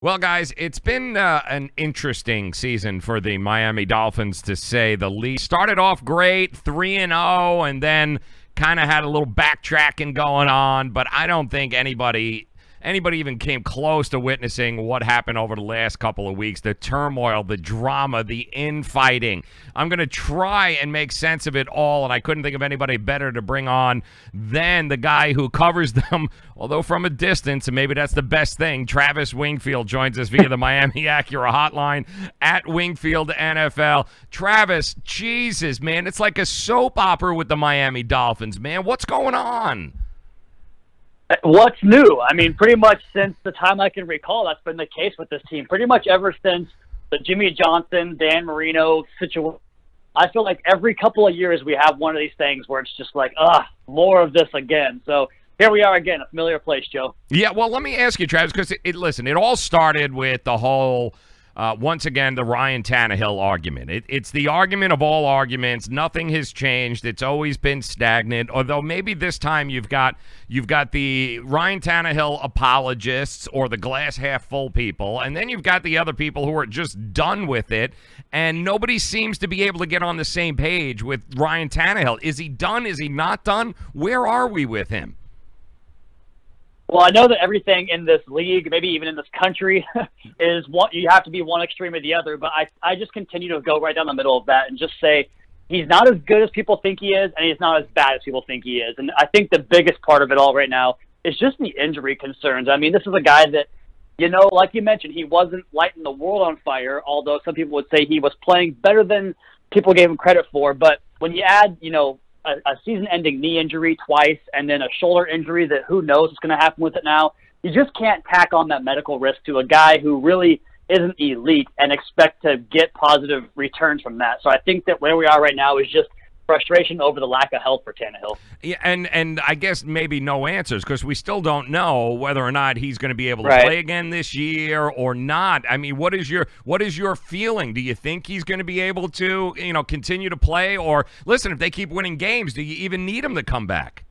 Well, guys, it's been an interesting season for the Miami Dolphins, to say the least. Started off great, 3-0, and then kind of had a little backtracking going on, but I don't think anybody even came close to witnessing what happened over the last couple of weeks, the turmoil, the drama, the infighting. I'm going to try and make sense of it all, and I couldn't think of anybody better to bring on than the guy who covers them, although from a distance, and maybe that's the best thing. Travis Wingfield joins us via the Miami Acura hotline at Wingfield NFL. Travis, Jesus, man, it's like a soap opera with the Miami Dolphins, man. What's going on? What's new? I mean, pretty much since the time I can recall, that's been the case with this team. Pretty much ever since the Jimmy Johnson, Dan Marino situation. I feel like every couple of years we have one of these things where it's just like, more of this again. So here we are again, a familiar place, Joe. Yeah, well, let me ask you, Travis, because listen, it all started with the whole once again, the Ryan Tannehill argument. It's the argument of all arguments. Nothing has changed. It's always been stagnant. Although maybe this time you've got the Ryan Tannehill apologists or the glass half full people, and then you've got the other people who are just done with it. And nobody seems to be able to get on the same page with Ryan Tannehill. Is he done? Is he not done? Where are we with him? Well, I know that everything in this league, maybe even in this country, is one, you have to be one extreme or the other. But I just continue to go right down the middle of that and just say he's not as good as people think he is, and he's not as bad as people think he is. And I think the biggest part of it all right now is just the injury concerns. I mean, this is a guy that, like you mentioned, he wasn't lighting the world on fire, although some people would say he was playing better than people gave him credit for. But when you add, a season-ending knee injury twice, and then a shoulder injury that who knows what's going to happen with it now. You just can't tack on that medical risk to a guy who really isn't elite and expect to get positive returns from that. So I think that where we are right now is just frustration over the lack of help for Tannehill. Yeah, and I guess maybe no answers, because we still don't know whether or not he's going to be able to Right. play again this year or not. I mean, what is your feeling? Do you think he's going to be able to, continue to play? Or listen, if they keep winning games, do you even need him to come back?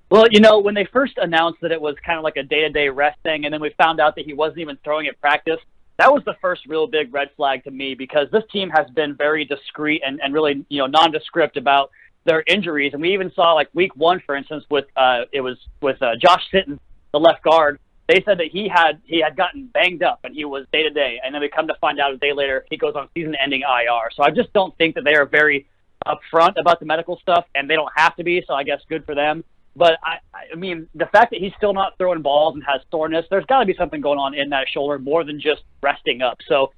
Well, when they first announced that it was kind of like a day-to-day rest thing, and then we found out that he wasn't even throwing at practice, that was the first real big red flag to me, because this team has been very discreet and really, nondescript about their injuries. And we even saw, like, week one, for instance, with Josh Sitton, the left guard. They said that he had gotten banged up and he was day-to-day. And then we come to find out a day later he goes on season-ending IR. So I just don't think that they are very upfront about the medical stuff, and they don't have to be, so I guess good for them. But, I mean, the fact that he's still not throwing balls and has soreness, there's got to be something going on in that shoulder more than just resting up. So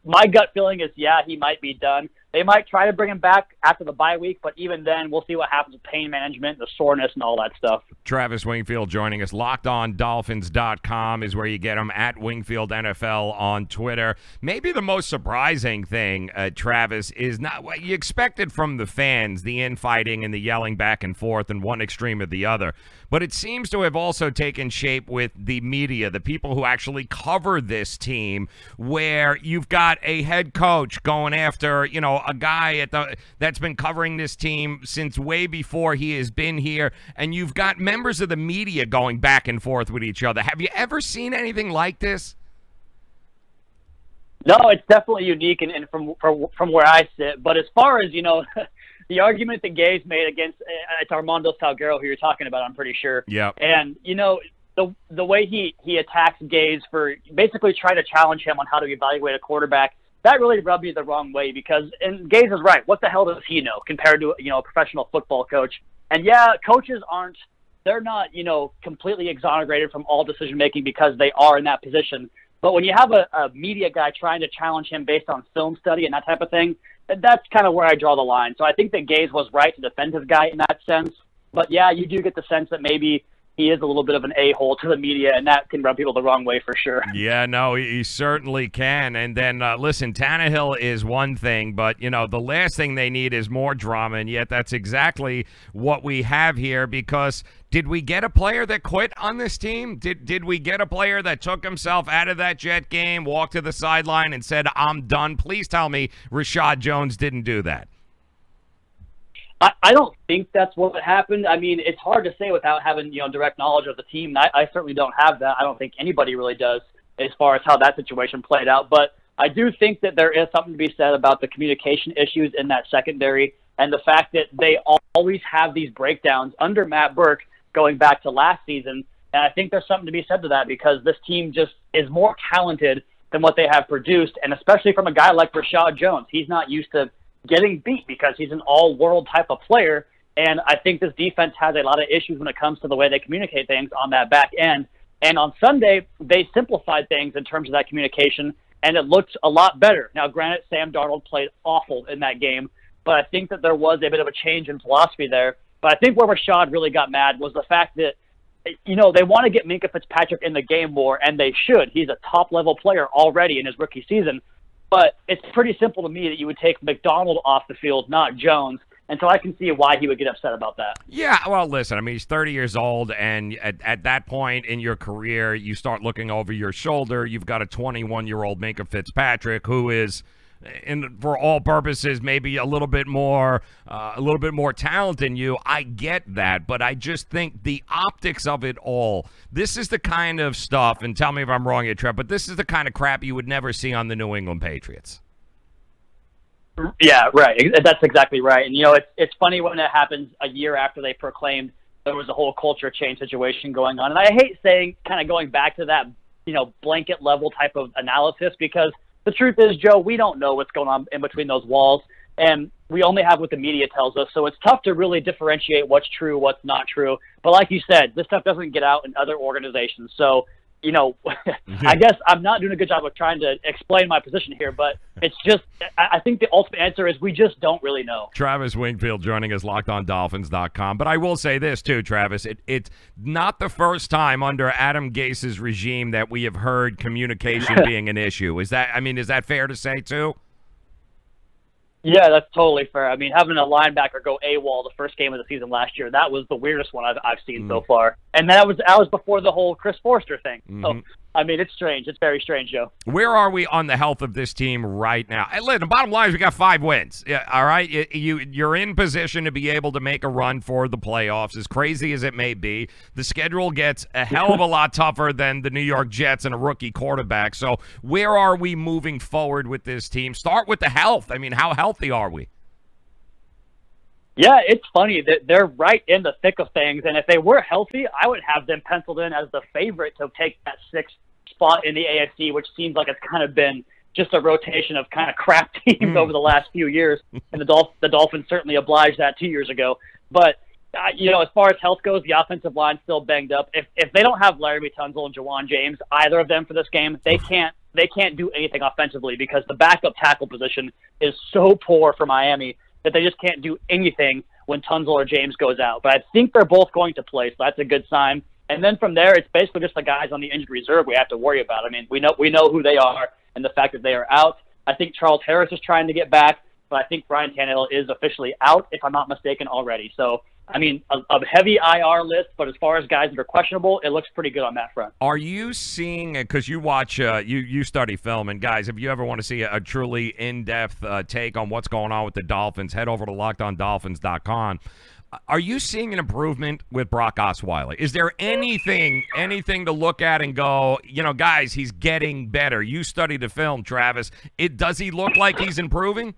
my gut feeling is, yeah, he might be done. They might try to bring him back after the bye week, but even then, we'll see what happens with pain management, the soreness, and all that stuff. Travis Wingfield joining us. LockedOnDolphins.com is where you get him, at Wingfield NFL on Twitter. Maybe the most surprising thing, Travis, is not what you expected from the fans, the infighting and the yelling back and forth and one extreme or the other. But it seems to have also taken shape with the media, the people who actually cover this team, where you've got a head coach going after, a guy that's been covering this team since way before he has been here, and you've got members of the media going back and forth with each other. Have you ever seen anything like this? No, it's definitely unique and from where I sit. But as far as, the argument that Gay's made against it's Armando Salguero who you're talking about, I'm pretty sure. Yeah. And, the way he attacks Gaze for basically trying to challenge him on how to evaluate a quarterback, that really rubbed me the wrong way, because, and Gaze is right, what the hell does he know compared to, a professional football coach? And yeah, coaches they're not, completely exonerated from all decision-making because they are in that position. But when you have a media guy trying to challenge him based on film study and that type of thing, that's kind of where I draw the line. So I think that Gaze was right to defend his guy in that sense. But yeah, you do get the sense that maybe he is a little bit of an a-hole to the media, and that can rub people the wrong way for sure. Yeah, no, he certainly can. And then, listen, Tannehill is one thing, but, the last thing they need is more drama, and yet that's exactly what we have here, because did we get a player that quit on this team? Did we get a player that took himself out of that Jet game, walked to the sideline, and said, I'm done? Please tell me Rashad Jones didn't do that. I don't think that's what happened. I mean, it's hard to say without having, direct knowledge of the team. I certainly don't have that. I don't think anybody really does. as far as how that situation played out. But I do think that there is something to be said about the communication issues in that secondary and the fact that they always have these breakdowns under Matt Burke going back to last season. And I think there's something to be said to that because this team just is more talented than what they have produced, and especially from a guy like Rashad Jones. He's not used to getting beat because he's an all-world type of player, and I think this defense has a lot of issues when it comes to the way they communicate things on that back end. And on Sunday, they simplified things in terms of that communication, and it looked a lot better. Now, granted, Sam Darnold played awful in that game, but I think that there was a bit of a change in philosophy there. But I think where Rashad really got mad was the fact that, you know, they want to get Minkah Fitzpatrick in the game more, and they should. He's a top-level player already in his rookie season. But it's pretty simple to me that you would take McDonald off the field, not Jones. And so I can see why he would get upset about that. Yeah, well, listen, I mean, he's 30 years old, and at that point in your career, you start looking over your shoulder. You've got a 21-year-old Minkah Fitzpatrick who is, for all purposes, maybe a little bit more talented than you. I get that, but I just think the optics of it all. This is the kind of stuff, and tell me if I'm wrong here, Trev, but this is the kind of crap you would never see on the New England Patriots. Yeah, right. That's exactly right. And, you know, it's funny when it happens a year after they proclaimed there was a whole culture change situation going on. And I hate saying kind of going back to that, you know, blanket level type of analysis because the truth is, Joe, we don't know what's going on in between those walls. And we only have what the media tells us. So it's tough to really differentiate what's true, what's not true. But like you said, this stuff doesn't get out in other organizations. So, you know, I guess I'm not doing a good job of trying to explain my position here, but it's just, I think the ultimate answer is we just don't really know. Travis Wingfield joining us, LockedOnDolphins.com. But I will say this too, Travis, it's not the first time under Adam Gase's regime that we have heard communication being an issue. Is that fair to say too? Yeah, that's totally fair. I mean, having a linebacker go AWOL the first game of the season last year, that was the weirdest one I've seen so far. And that was before the whole Chris Forster thing. So, I mean, it's strange. It's very strange, Joe. Where are we on the health of this team right now? Hey, listen, the bottom line is we got 5 wins. Yeah, all right? You're in position to be able to make a run for the playoffs, as crazy as it may be. The schedule gets a hell of a lot tougher than the New York Jets and a rookie quarterback. So where are we moving forward with this team? Start with the health. I mean, how healthy are we? Yeah, it's funny that they're right in the thick of things. And if they were healthy, I would have them penciled in as the favorite to take that 6th spot in the AFC, which seems like it's kind of been just a rotation of kind of crap teams over the last few years. And the Dolphins certainly obliged that 2 years ago. But, you know, as far as health goes, the offensive line's still banged up. If they don't have Laremy Tunsil and Jawan James, either of them for this game, they can't do anything offensively because the backup tackle position is so poor for Miami that they just can't do anything when Tunsil or James goes out. But I think they're both going to play, so that's a good sign. And then from there, it's basically just the guys on the injured reserve we have to worry about. I mean, we know who they are and the fact that they are out. I think Charles Harris is trying to get back, but I think Brian Tannehill is officially out, if I'm not mistaken, already. So, I mean, a heavy IR list, but as far as guys that are questionable, it looks pretty good on that front. Are you seeing, because you watch, you study film, and guys, if you ever want to see a truly in-depth take on what's going on with the Dolphins, head over to LockedOnDolphins.com. Are you seeing an improvement with Brock Osweiler? Is there anything to look at and go, you know, guys, he's getting better? You study the film, Travis. Does he look like he's improving?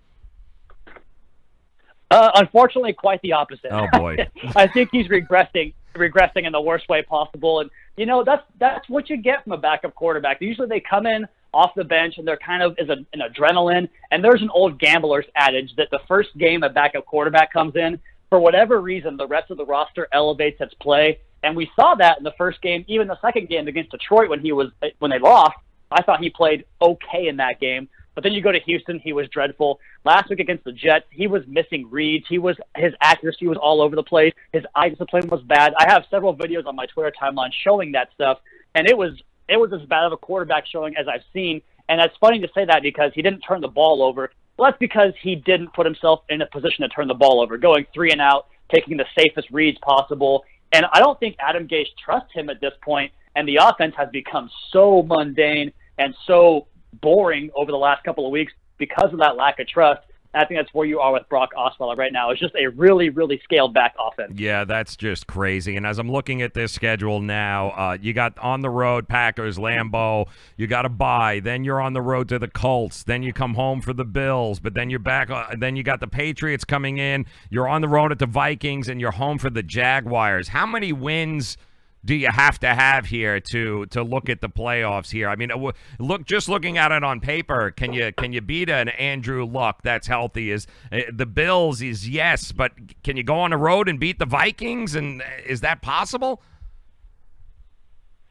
Unfortunately, quite the opposite. Oh boy! I think he's regressing in the worst way possible. And you know that's what you get from a backup quarterback. Usually they come in off the bench and they're kind of an adrenaline. And there's an old gambler's adage that the first game a backup quarterback comes in, for whatever reason, the rest of the roster elevates its play. And we saw that in the first game, even the second game against Detroit when they lost. I thought he played okay in that game. But then you go to Houston, he was dreadful. Last week against the Jets, he was missing reads. His accuracy was all over the place. His eye discipline was bad. I have several videos on my Twitter timeline showing that stuff, and it was as bad of a quarterback showing as I've seen. And it's funny to say that because he didn't turn the ball over. Well, that's because he didn't put himself in a position to turn the ball over, going 3 and out, taking the safest reads possible. And I don't think Adam Gase trusts him at this point, and the offense has become so mundane and so boring over the last couple of weeks because of that lack of trust I think that's where you are with Brock Osweiler right now. It's just a really, really scaled back offense. Yeah, that's just crazy. And as I'm looking at this schedule now, you got on the road Packers, Lambeau. You got a bye. Then you're on the road to the Colts. Then you come home for the Bills. But then you're back. Then you got the Patriots coming in. You're on the road at the Vikings, and you're home for the Jaguars. How many wins do you have to have here to look at the playoffs here? I mean, looking at it on paper, can you beat an Andrew Luck that's healthy? Is the Bills is yes, but can you go on the road and beat the Vikings? And is that possible?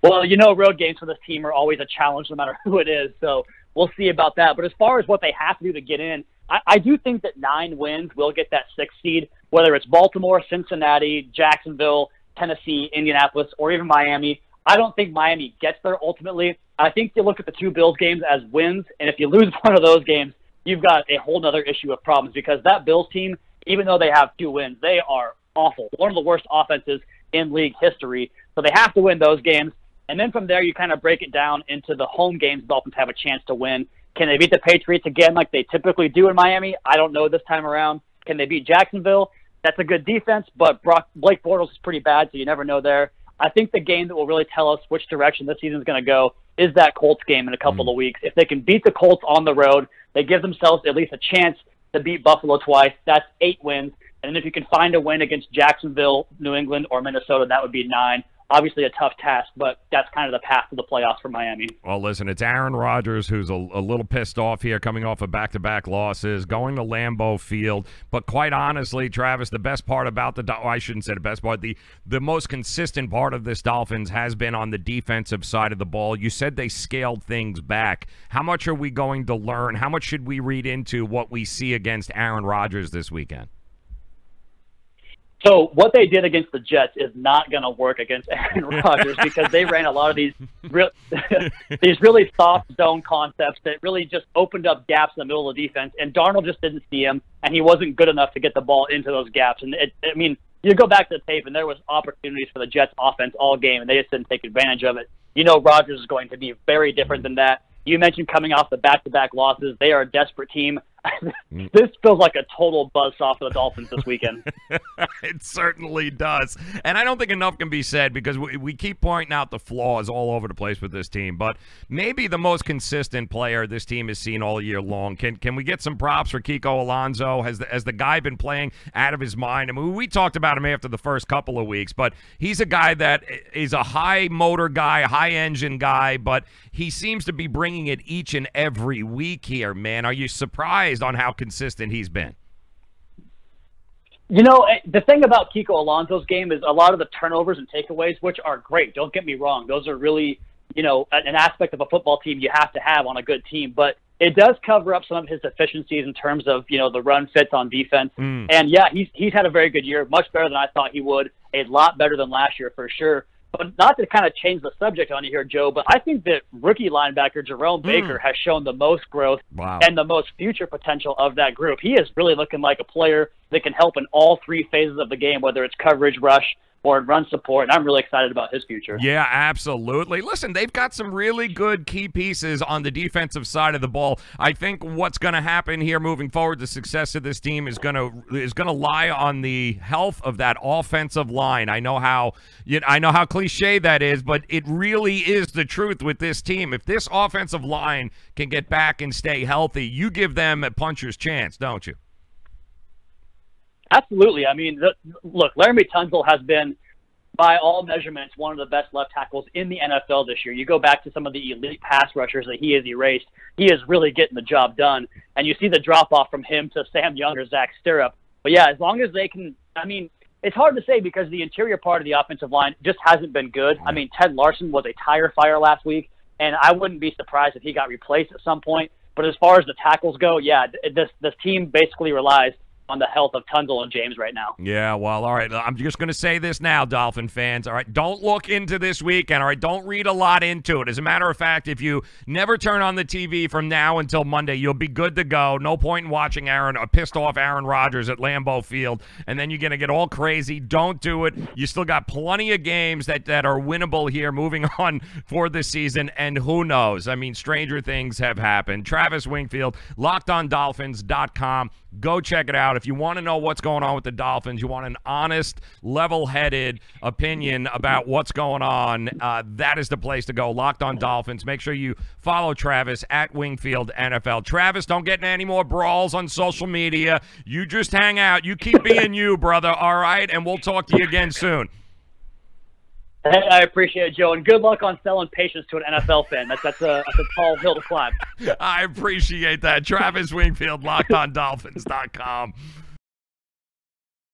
Well, road games for this team are always a challenge no matter who it is. So we'll see about that. But as far as what they have to do to get in, I do think that 9 wins will get that 6th seed, whether it's Baltimore, Cincinnati, Jacksonville, Tennessee, Indianapolis, or even Miami. I don't think Miami gets there ultimately. I think you look at the 2 Bills games as wins, and if you lose one of those games, you've got a whole other issue of problems because that Bills team, even though they have 2 wins, they are awful. One of the worst offenses in league history. So they have to win those games. And then from there, you kind of break it down into the home games the Dolphins have a chance to win. Can they beat the Patriots again like they typically do in Miami? I don't know this time around. Can they beat Jacksonville? That's a good defense, but Blake Bortles is pretty bad, so you never know there. I think the game that will really tell us which direction this season is going to go is that Colts game in a couple of weeks. If they can beat the Colts on the road, they give themselves at least a chance to beat Buffalo twice. That's 8 wins. And if you can find a win against Jacksonville, New England, or Minnesota, that would be 9. Obviously a tough task, but that's kind of the path to the playoffs for Miami. Well, listen, it's Aaron Rodgers who's a little pissed off here coming off of back-to-back losses, going to Lambeau Field. But quite honestly, Travis, the best part about I shouldn't say the best part, the most consistent part of this Dolphins has been on the defensive side of the ball. You said they scaled things back. How much are we going to learn? How much should we read into what we see against Aaron Rodgers this weekend? So what they did against the Jets is not going to work against Aaron Rodgers because they ran a lot of these really soft zone concepts that really just opened up gaps in the middle of the defense, and Darnold just didn't see him, and he wasn't good enough to get the ball into those gaps. And you go back to the tape, and there was opportunities for the Jets offense all game, and they just didn't take advantage of it. Rodgers is going to be very different than that. You mentioned coming off the back-to-back losses. They are a desperate team. This feels like a total buzzsaw for the Dolphins this weekend. It certainly does. And I don't think enough can be said because we keep pointing out the flaws all over the place with this team. But maybe the most consistent player this team has seen all year long. Can we get some props for Kiko Alonso? Has the guy been playing out of his mind? I mean, we talked about him after the first couple of weeks, but he's a guy that is a high-motor guy, high-engine guy, but he seems to be bringing it each and every week here, man. Are you surprised on how consistent he's been? The thing about Kiko Alonso's game is a lot of the turnovers and takeaways, which are great. Don't get me wrong. Those are really, an aspect of a football team you have to have on a good team. But it does cover up some of his deficiencies in terms of, the run fits on defense. And, yeah, he's had a very good year, much better than I thought he would, a lot better than last year for sure. But not to kind of change the subject on you here, Joe, but I think that rookie linebacker Jerome Baker has shown the most growth and the most future potential of that group. He is really looking like a player that can help in all 3 phases of the game, whether it's coverage, rush, or run support, and I'm really excited about his future. Yeah, absolutely. Listen, they've got some really good key pieces on the defensive side of the ball. I think what's going to happen here moving forward, the success of this team is going to lie on the health of that offensive line. I know how cliche that is, but it really is the truth with this team. If this offensive line can get back and stay healthy, you give them a puncher's chance, don't you? Absolutely. I mean, look, Laremy Tunsil has been, by all measurements, one of the best left tackles in the NFL this year. You go back to some of the elite pass rushers that he has erased. He is really getting the job done. And you see the drop-off from him to Sam Young or Zach Stirrup. But, yeah, as long as they can – I mean, it's hard to say because the interior part of the offensive line just hasn't been good. I mean, Ted Larson was a tire fire last week, and I wouldn't be surprised if he got replaced at some point. But as far as the tackles go, yeah, this team basically relies on the health of Tunzel and James right now. Yeah, well, all right. I'm just going to say this now, Dolphin fans. All right, don't look into this weekend. All right, don't read a lot into it. As a matter of fact, if you never turn on the TV from now until Monday, you'll be good to go. No point in watching a pissed off Aaron Rodgers at Lambeau Field, and then you're going to get all crazy. Don't do it. You still got plenty of games that are winnable here moving on for the season, and who knows? I mean, stranger things have happened. Travis Wingfield, LockedOnDolphins.com. Go check it out. If you want to know what's going on with the Dolphins, you want an honest, level-headed opinion about what's going on, that is the place to go. Locked On Dolphins. Make sure you follow Travis at Wingfield NFL. Travis, don't get in any more brawls on social media. You just hang out. You keep being you, brother, all right? And we'll talk to you again soon. Hey, I appreciate it, Joe, and good luck on selling patience to an NFL fan. That's a tall hill to climb. I appreciate that. Travis Wingfield, LockedOnDolphins.com.